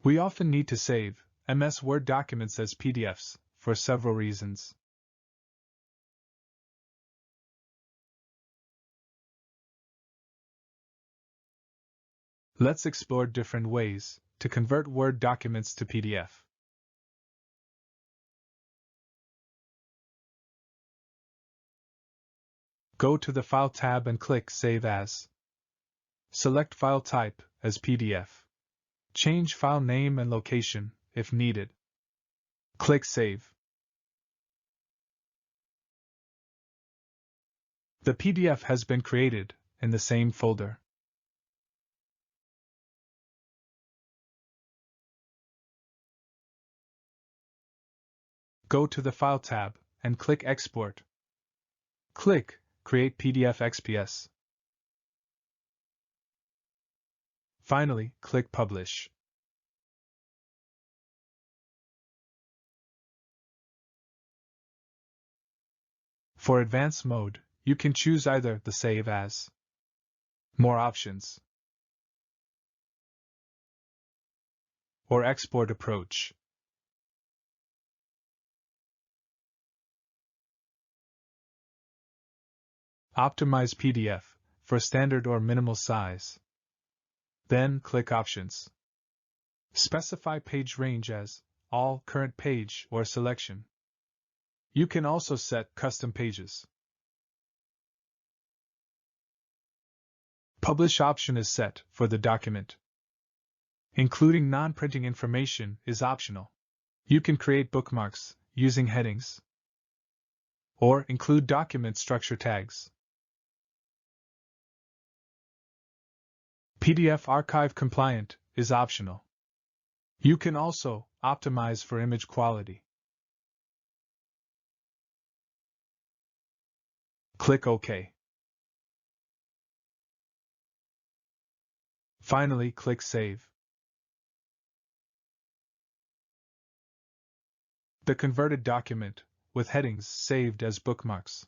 We often need to save MS Word documents as PDFs for several reasons. Let's explore different ways to convert Word documents to PDF. Go to the File tab and click Save As. Select File Type as PDF. Change file name and location if needed. Click Save. The PDF has been created in the same folder. Go to the File tab and click Export. Click Create PDF XPS. Finally, click Publish. For advanced mode, you can choose either the Save As, More Options, or Export approach. Optimize PDF for standard or minimal size. Then click Options. Specify page range as All, Current Page, or Selection. You can also set custom pages. Publish option is set for the document. Including non-printing information is optional. You can create bookmarks using headings or include document structure tags. PDF archive compliant is optional. You can also optimize for image quality. Click OK. Finally, click Save. The converted document, with headings saved as bookmarks,